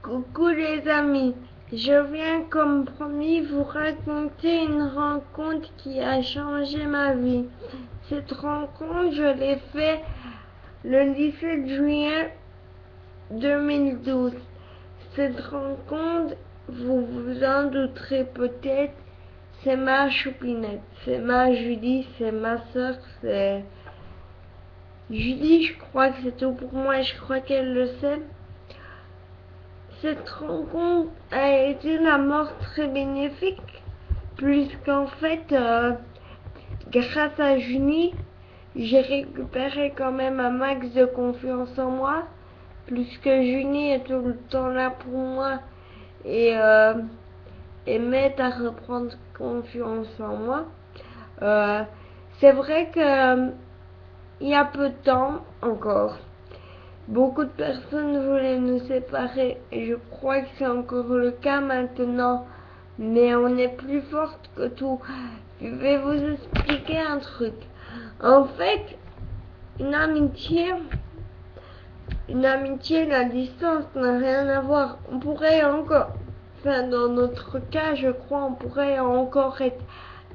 Coucou les amis, je viens comme promis vous raconter une rencontre qui a changé ma vie. Cette rencontre, je l'ai faite le 17 juillet 2012. Cette rencontre, vous vous en douterez peut-être, c'est ma choupinette, c'est ma Julie, c'est ma soeur, c'est Julie, je crois que c'est tout pour moi, je crois qu'elle le sait. Cette rencontre a été la mort très bénéfique, puisqu'en fait, grâce à Julie, j'ai récupéré quand même un max de confiance en moi, puisque Julie est tout le temps là pour moi et m'aide à reprendre confiance en moi. C'est vrai que il y a peu de temps encore, beaucoup de personnes voulaient nous séparer et je crois que c'est encore le cas maintenant, mais on est plus forte que tout. Je vais vous expliquer un truc. En fait, une amitié, la distance n'a rien à voir. On pourrait encore, enfin dans notre cas, je crois, on pourrait encore être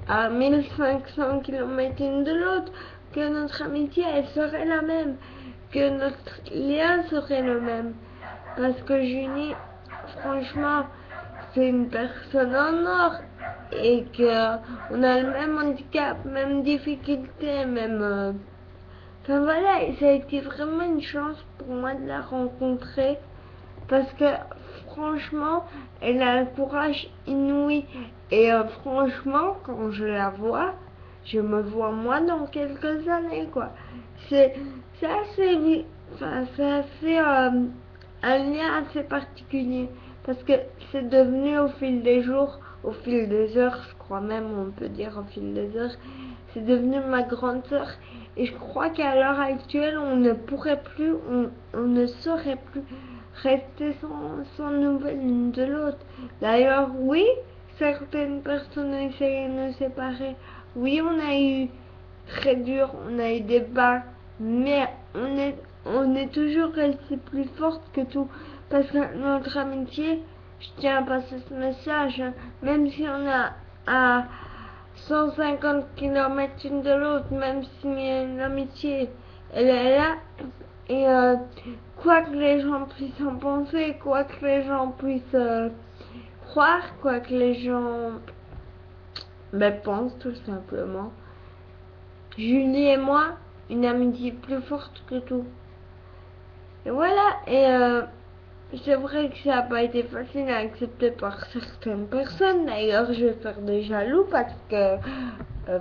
à 1500 km l'une de l'autre, que notre amitié, elle serait la même, que notre lien serait le même. Parce que Julie, franchement, c'est une personne en or et qu'on a le même handicap, même difficulté, même... Enfin voilà, ça a été vraiment une chance pour moi de la rencontrer parce que franchement, elle a un courage inouï et franchement, quand je la vois, je me vois moi dans quelques années quoi. C'est assez, enfin c'est assez un lien assez particulier parce que c'est devenu au fil des jours, au fil des heures, je crois même on peut dire au fil des heures, c'est devenu ma grande sœur et je crois qu'à l'heure actuelle on ne pourrait plus, on ne saurait plus rester sans nouvelles l'une de l'autre. D'ailleurs oui, certaines personnes ont essayé de nous séparer, oui on a eu très dur, on a eu des bas, mais on est toujours resté plus forte que tout. Parce que notre amitié, je tiens à passer ce message, même si on a à 150 km l'une de l'autre, même si l'amitié, elle est là, et quoi que les gens puissent en penser, quoi que les gens puissent croire, quoi que les gens pensent tout simplement. Julie et moi, une amitié plus forte que tout. Et voilà, et c'est vrai que ça n'a pas été facile à accepter par certaines personnes. D'ailleurs, je vais faire des jaloux parce que,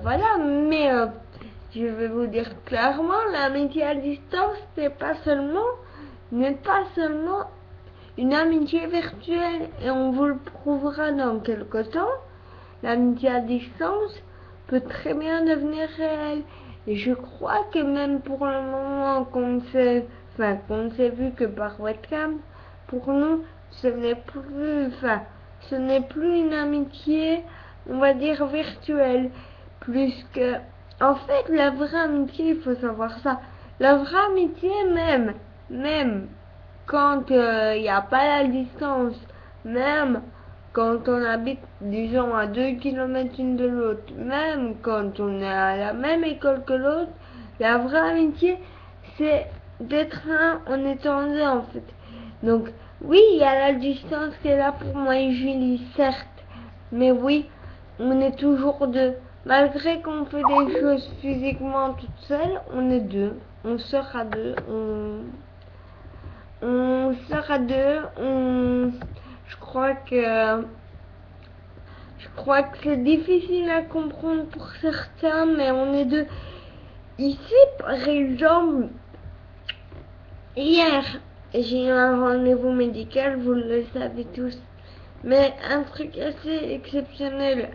voilà, mais je vais vous dire clairement, l'amitié à distance n'est pas seulement une amitié virtuelle et on vous le prouvera dans quelques temps. L'amitié à distance peut très bien devenir réelle. Et je crois que même pour le moment qu'on ne s'est vu que par webcam, pour nous, ce n'est plus une amitié, on va dire virtuelle, plus que, en fait, la vraie amitié, il faut savoir ça. La vraie amitié, même quand il n'y a pas la distance, même quand on habite, disons, à 2 km l'une de l'autre, même quand on est à la même école que l'autre, la vraie amitié, c'est d'être un en étant deux, en fait. Donc, oui, il y a la distance qui est là pour moi et Julie, certes, mais oui, on est toujours deux. Malgré qu'on fait des choses physiquement toutes seules, on est deux. On sort à deux, on sort à deux, je crois que c'est difficile à comprendre pour certains, mais on est deux. Ici, par exemple, hier, j'ai eu un rendez-vous médical, vous le savez tous, mais un truc assez exceptionnel.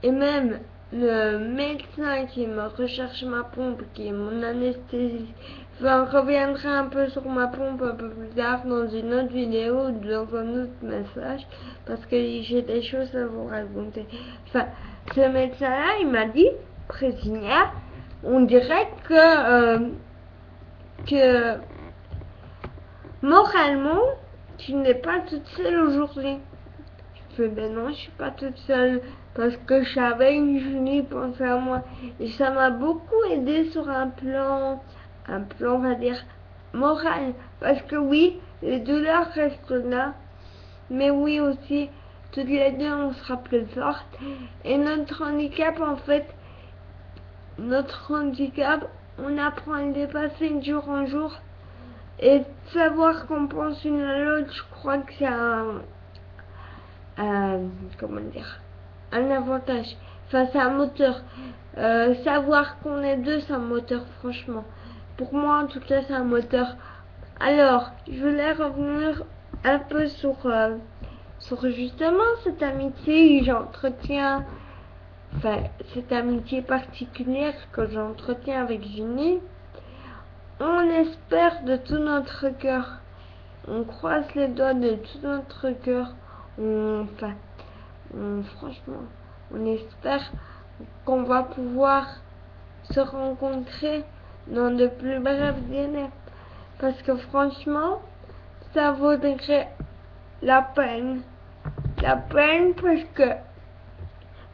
Et même le médecin qui me recherche ma pompe, qui est mon anesthésiste, on reviendra un peu sur ma pompe un peu plus tard dans une autre vidéo ou dans un autre message, parce que j'ai des choses à vous raconter. Enfin, ce médecin-là, il m'a dit, Présigna, on dirait que moralement, tu n'es pas toute seule aujourd'hui. Je fais, ben non, je suis pas toute seule. Parce que je savais que Julie pensait à moi. Et ça m'a beaucoup aidé sur un plan, on va dire, moral. Parce que oui, les douleurs restent là. Mais oui aussi, toutes les deux, on sera plus fortes. Et notre handicap, en fait, on apprend à le dépasser de jour en jour. Et savoir qu'on pense une à l'autre, je crois que c'est comment dire, un avantage. Enfin, c'est un moteur. Savoir qu'on est deux, c'est un moteur, franchement. Pour moi, en tout cas, c'est un moteur. Alors, je voulais revenir un peu sur justement cette amitié que j'entretiens, enfin, cette amitié particulière que j'entretiens avec Junie. On espère de tout notre cœur, on croise les doigts de tout notre cœur, franchement, on espère qu'on va pouvoir se rencontrer dans de plus brefs délais. Parce que franchement, ça vaudrait la peine. La peine parce que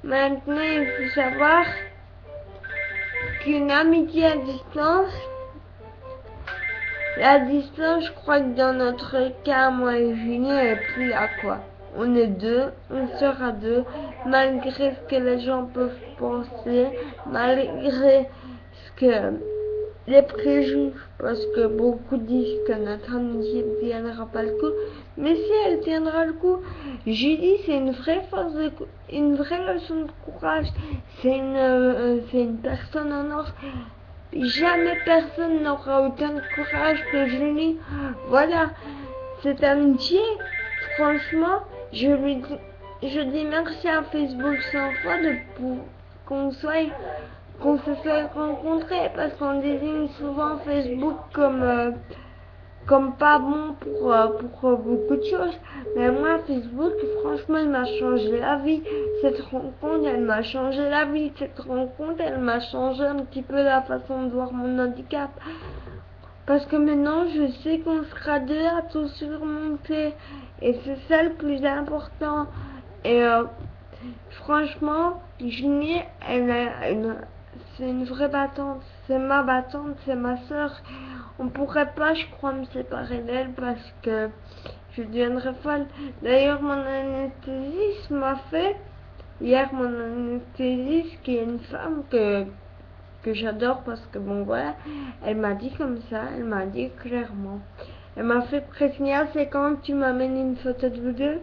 maintenant, il faut savoir qu'une amitié à distance, la distance, je crois que dans notre cas, moi et Julie, elle est plus là, quoi. On est deux, on sera deux, malgré ce que les gens peuvent penser, malgré ce que les préjugés, parce que beaucoup disent que notre amitié ne tiendra pas le coup, mais si elle tiendra le coup, Julie, c'est une vraie une vraie leçon de courage, c'est une personne en or. Jamais personne n'aura autant de courage que Julie. Voilà, cette amitié, franchement, je dis merci à Facebook 100 fois qu'on se soit rencontrés, parce qu'on désigne souvent Facebook comme pas bon pour beaucoup de choses. Mais moi, Facebook, franchement, il m'a changé la vie. Cette rencontre, elle m'a changé la vie. Cette rencontre, elle m'a changé un petit peu la façon de voir mon handicap. Parce que maintenant, je sais qu'on sera deux à tout surmonter. Et c'est ça le plus important. Et franchement, Julie, c'est une vraie battante. C'est ma battante, c'est ma soeur. On pourrait pas, je crois, me séparer d'elle parce que je deviendrais folle. D'ailleurs, mon anesthésiste m'a fait, hier, mon anesthésiste, qui est une femme que j'adore parce que bon, voilà, elle m'a dit comme ça, elle m'a dit clairement. Elle m'a fait prévenir, c'est quand tu m'amènes une photo de vous deux.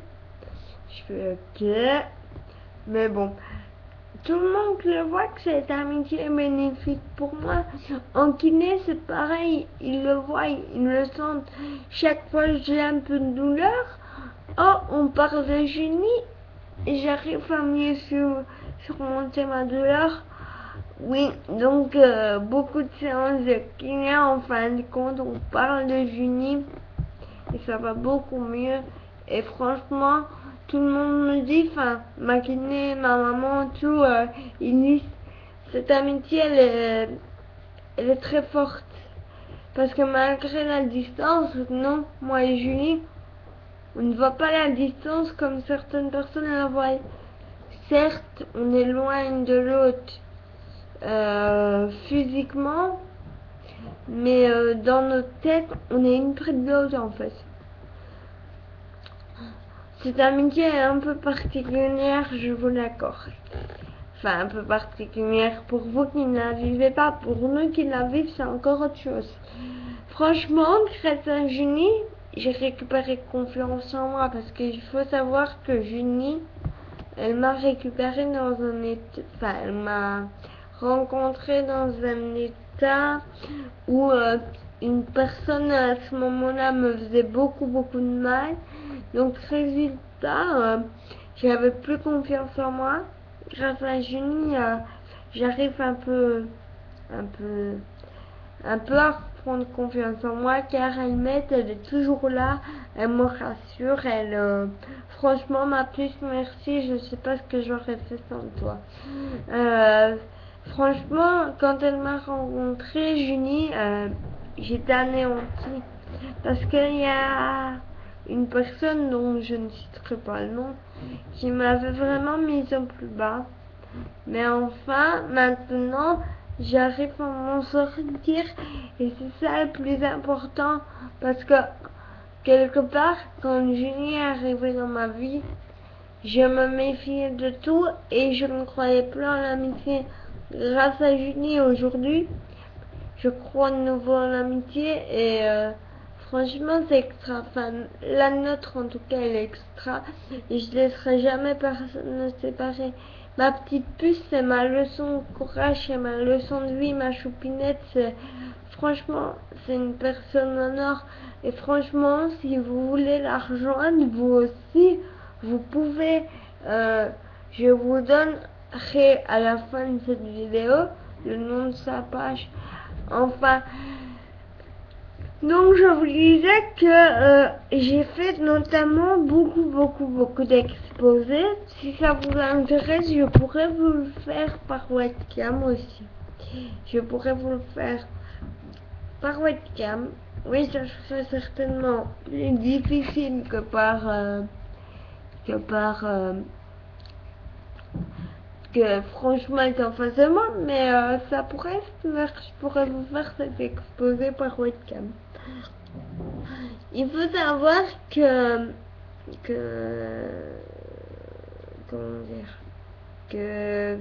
Je fais ok. Mais bon, tout le monde le voit que cette amitié est bénéfique pour moi. En kiné, c'est pareil, ils le voient, ils le sentent. Chaque fois que j'ai un peu de douleur, oh, on parle de Julie et j'arrive à mieux surmonter ma douleur. Oui, donc beaucoup de séances de kiné, en fin de compte, on parle de Julie et ça va beaucoup mieux. Et franchement, tout le monde me dit, enfin, ma kiné, ma maman, tout, ils disent, cette amitié, elle est très forte. Parce que malgré la distance, non, moi et Julie, on ne voit pas la distance comme certaines personnes la voient. Certes, on est loin de l'autre physiquement, mais dans notre tête, on est une près de l'autre en fait. Cette amitié est un peu particulière, je vous l'accorde. Enfin, un peu particulière pour vous qui ne la vivez pas. Pour nous qui la vivent, c'est encore autre chose. Franchement, grâce à Julie, j'ai récupéré confiance en moi parce qu'il faut savoir que Julie, elle m'a récupéré dans un état... Enfin, elle m'a rencontré dans un état où une personne à ce moment-là me faisait beaucoup de mal. Donc résultat, j'avais plus confiance en moi. Grâce à Julie, j'arrive un peu à prendre confiance en moi car elle m'aide, elle est toujours là, elle me rassure, franchement ma plus merci, je sais pas ce que j'aurais fait sans toi. Franchement, quand elle m'a rencontré, Julie, j'étais anéantie parce qu'il y a une personne dont je ne citerai pas le nom, qui m'avait vraiment mise au plus bas. Mais enfin, maintenant, j'arrive à m'en sortir et c'est ça le plus important parce que quelque part, quand Julie est arrivée dans ma vie, je me méfiais de tout et je ne croyais plus en l'amitié. Grâce à Julie aujourd'hui, je crois de nouveau en l'amitié et franchement c'est extra. Enfin, la nôtre en tout cas elle est extra et je laisserai jamais personne nous séparer. Ma petite puce c'est ma leçon de courage, c'est ma leçon de vie, ma choupinette, franchement c'est une personne en or et franchement si vous voulez la rejoindre vous aussi vous pouvez, je vous donnerai à la fin de cette vidéo le nom de sa page. Enfin, donc je vous disais que j'ai fait notamment beaucoup d'exposés. Si ça vous intéresse, je pourrais vous le faire par webcam aussi. Je pourrais vous le faire par webcam. Oui, ça serait certainement plus difficile que que franchement est en face de moi, mais ça pourrait se faire, je pourrais vous faire cet exposé par webcam. Il faut savoir que comment dire que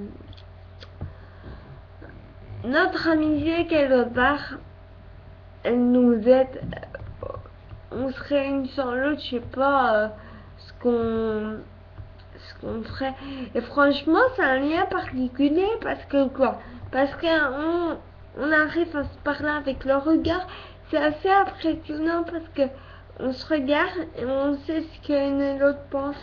notre amitié quelque part elle nous aide, on serait une sans l'autre, je sais pas ce qu'on ferait. Et franchement, c'est un lien particulier parce que quoi? Parce qu'on on arrive à se parler avec le regard. C'est assez impressionnant parce que on se regarde et on sait ce qu'une et l'autre pense.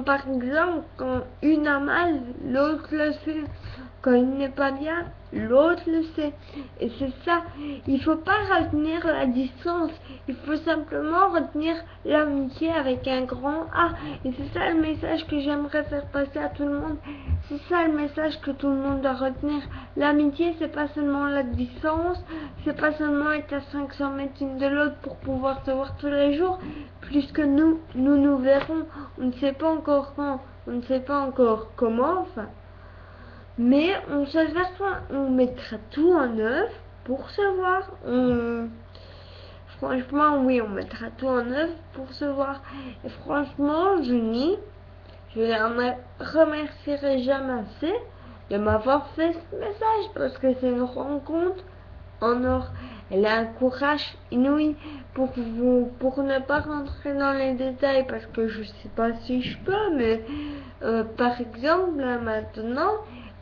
Par exemple, quand une a mal, l'autre le sait. Quand il n'est pas bien, l'autre le sait. Et c'est ça. Il faut pas retenir la distance. Il faut simplement retenir l'amitié avec un grand A. Et c'est ça le message que j'aimerais faire passer à tout le monde. C'est ça le message que tout le monde doit retenir. L'amitié, c'est pas seulement la distance. C'est pas seulement être à 500 mètres l'une de l'autre pour pouvoir se voir tous les jours. Plus que nous verrons. On ne sait pas encore quand. On ne sait pas encore comment. Enfin. Mais on se verra, on mettra tout en œuvre pour se voir. Franchement, oui, on mettra tout en œuvre pour se voir. Et franchement, Julie, je ne remercierai jamais assez de m'avoir fait ce message parce que c'est une rencontre en or. Elle a un courage inouï pour ne pas rentrer dans les détails parce que je sais pas si je peux, mais par exemple, là, maintenant,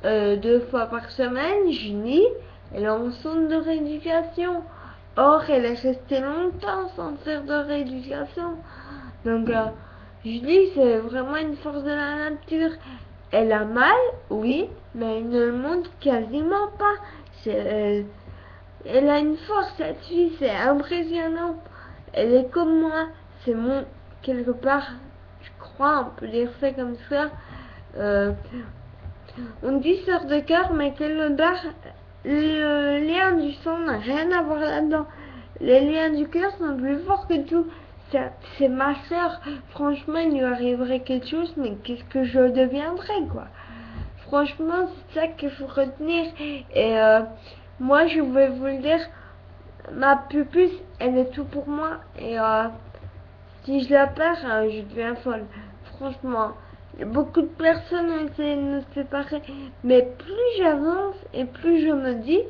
2 fois par semaine, Julie, elle est en centre de rééducation. Or, elle est restée longtemps sans faire de rééducation. Donc, Julie, c'est vraiment une force de la nature. Elle a mal, oui, mais elle ne le montre quasiment pas. Elle a une force, cette fille, c'est impressionnant. Elle est comme moi. C'est mon, quelque part, je crois, on peut dire ça comme ça. On dit sœur de cœur, mais quelque part, le lien du sang n'a rien à voir là-dedans. Les liens du cœur sont plus forts que tout. C'est ma sœur. Franchement, il lui arriverait quelque chose, mais qu'est-ce que je deviendrais, quoi. Franchement, c'est ça qu'il faut retenir. Et moi, je vais vous le dire, ma pupus, elle est tout pour moi. Et si je la perds, je deviens folle. Franchement, beaucoup de personnes ont essayé de nous séparer. Mais plus j'avance et plus je me dis,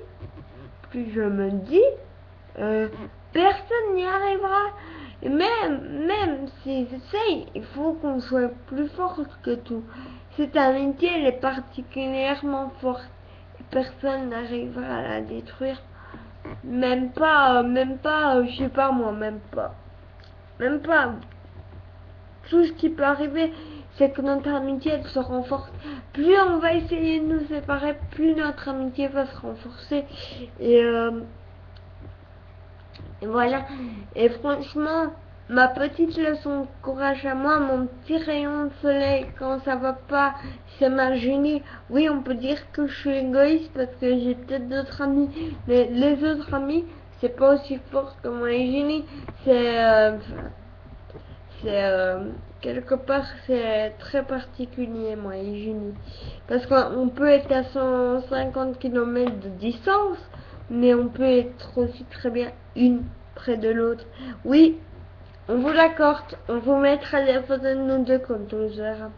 personne n'y arrivera. Et même s'ils essayent, il faut qu'on soit plus fort que tout. Cette amitié, elle est particulièrement forte. Et personne n'arrivera à la détruire. Même pas, je sais pas moi, même pas. Même pas. Tout ce qui peut arriver, c'est que notre amitié, elle se renforce. Plus on va essayer de nous séparer, plus notre amitié va se renforcer. Et voilà. Et franchement, ma petite leçon de courage à moi, mon petit rayon de soleil quand ça va pas, c'est ma Julie. Oui, on peut dire que je suis égoïste parce que j'ai peut-être d'autres amis, mais les autres amis, c'est pas aussi fort que moi et Julie. C'est c'est quelque part c'est très particulier, moi et Julie. Parce qu'on peut être à 150 km de distance, mais on peut être aussi très bien une près de l'autre. Oui, on vous l'accorde, on vous mettra les photos de nous deux quand on se verra.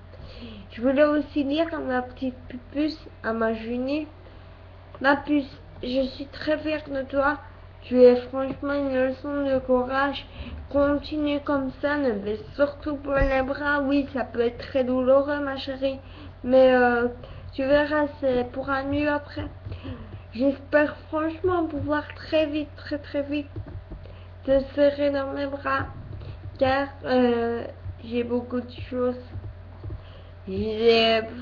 Je voulais aussi dire à ma petite puce, à ma Julie, ma puce, je suis très fière de toi. Tu es franchement une leçon de courage. Continue comme ça, ne baisse surtout pas les bras. Oui, ça peut être très douloureux, ma chérie, mais tu verras, c'est pour un mieux après. J'espère franchement pouvoir très vite, très très vite te serrer dans mes bras, car j'ai beaucoup de choses.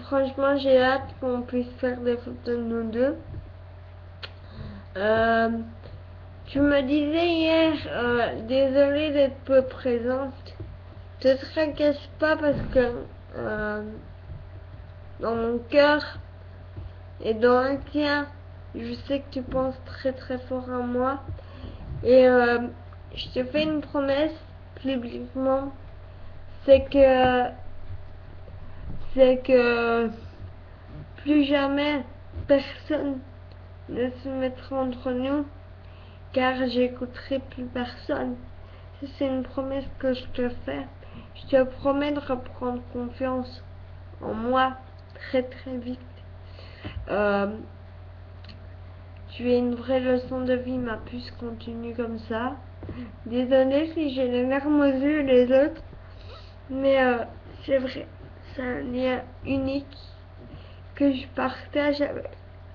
Franchement, j'ai hâte qu'on puisse faire des photos de nous deux. Euh, Tu me disais hier, désolée d'être peu présente. Te tracasse pas parce que dans mon cœur et dans le tien, je sais que tu penses très très fort à moi. Et je te fais une promesse publiquement, c'est que plus jamais personne ne se mettra entre nous, car j'écouterai plus personne. C'est une promesse que je te fais. Je te promets de reprendre confiance en moi très très vite. Euh, Tu es une vraie leçon de vie, ma puce, continue comme ça. Désolée si j'ai les larmes aux yeux les autres, mais c'est vrai, c'est un lien unique que je partage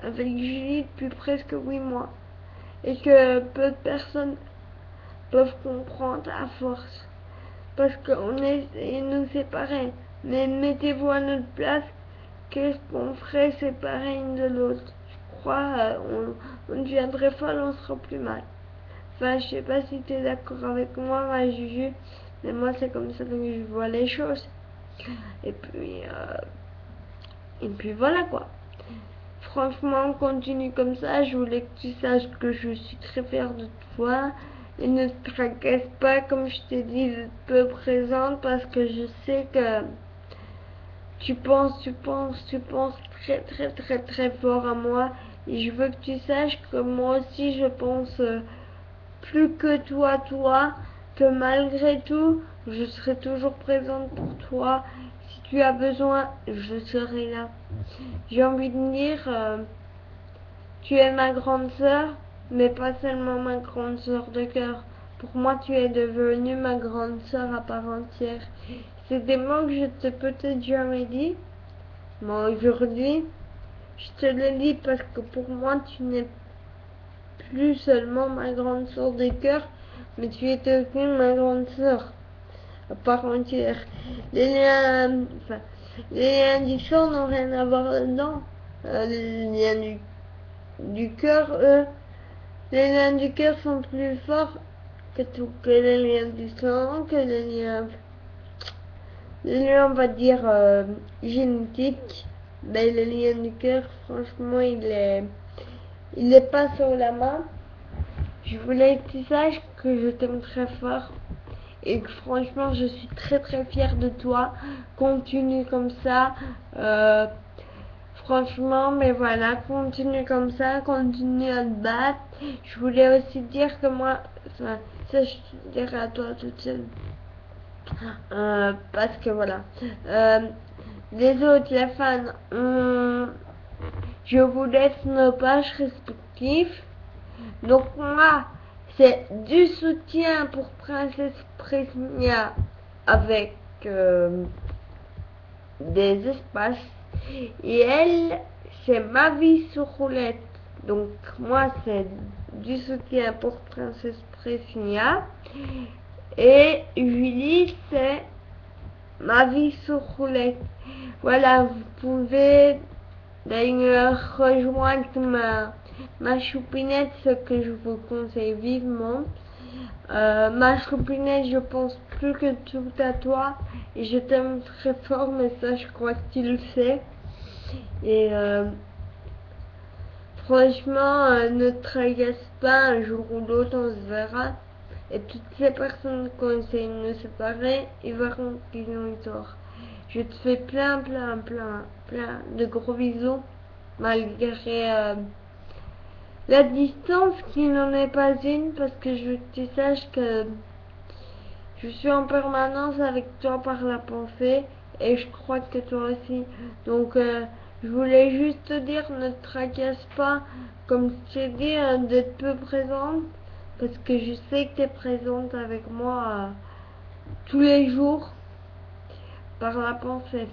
avec Julie depuis presque 8 mois et que peu de personnes peuvent comprendre à force. Parce qu'on essaie de nous séparer. Mais mettez-vous à notre place, qu'est-ce qu'on ferait séparer une de l'autre? Je crois on deviendrait folle, on sera plus mal. Enfin, je sais pas si tu es d'accord avec moi, ma Juju, mais moi c'est comme ça que je vois les choses. Et puis voilà quoi. Franchement, continue comme ça. Je voulais que tu saches que je suis très fière de toi. Et ne te tracasse pas, comme je t'ai dit, de peu présente parce que je sais que tu penses très très très très fort à moi. Et je veux que tu saches que moi aussi je pense plus que toi, que malgré tout, je serai toujours présente pour toi. Si tu as besoin, je serai là. J'ai envie de dire, tu es ma grande sœur, mais pas seulement ma grande sœur de cœur. Pour moi, tu es devenue ma grande sœur à part entière. C'est des mots que je t'ai peut-être jamais dit, mais aujourd'hui, je te le dis parce que pour moi, tu n'es plus seulement ma grande sœur de cœur, mais tu es devenue ma grande sœur à part entière. Les liens, enfin, les liens du sang n'ont rien à voir dedans. Les liens du cœur, eux, les liens du cœur sont plus forts que les liens du sang, que les liens on va dire, génétiques. Mais le lien du cœur, franchement, il est pas sur la main. Je voulais que tu saches que je t'aime très fort et que franchement, je suis très très fière de toi. Continue comme ça. Franchement, mais voilà, continue comme ça, continue à te battre. Je voulais aussi dire que moi, enfin, ça je dirais à toi toute seule. Parce que voilà. Les autres, les fans, je vous laisse nos pages respectives. Donc moi, c'est du soutien pour Princesse Presnia avec des espaces. Et elle, c'est ma vie sur roulette. Donc moi, c'est du soutien pour Princesse Presnia. Et Julie, c'est ma vie sur roulette. Voilà, vous pouvez d'ailleurs rejoindre ma choupinette, ce que je vous conseille vivement. Ma choupinette, je pense plus que tout à toi et je t'aime très fort, mais ça je crois que tu le sais. Et franchement, ne te tracasse pas, un jour ou l'autre on se verra. Et toutes ces personnes qui ont essayé de nous séparer, ils verront qu'ils ont eu tort. Je te fais plein de gros bisous, malgré la distance qui n'en est pas une, parce que je veux que tu saches que je suis en permanence avec toi par la pensée, et je crois que toi aussi. Donc, je voulais juste te dire, ne te tracasse pas, comme je t'ai dit, d'être peu présente, parce que je sais que tu es présente avec moi tous les jours par la pensée.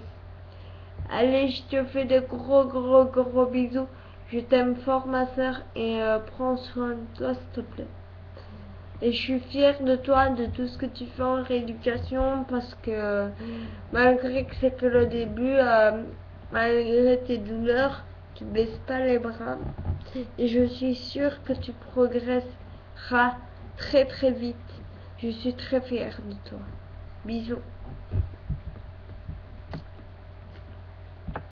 Allez, je te fais de gros bisous. Je t'aime fort, ma soeur, et prends soin de toi, s'il te plaît. Et je suis fière de toi, de tout ce que tu fais en rééducation, parce que malgré que c'est que le début, malgré tes douleurs, tu baisses pas les bras. Et je suis sûre que tu progresseras très vite. Je suis très fière de toi. Bisous.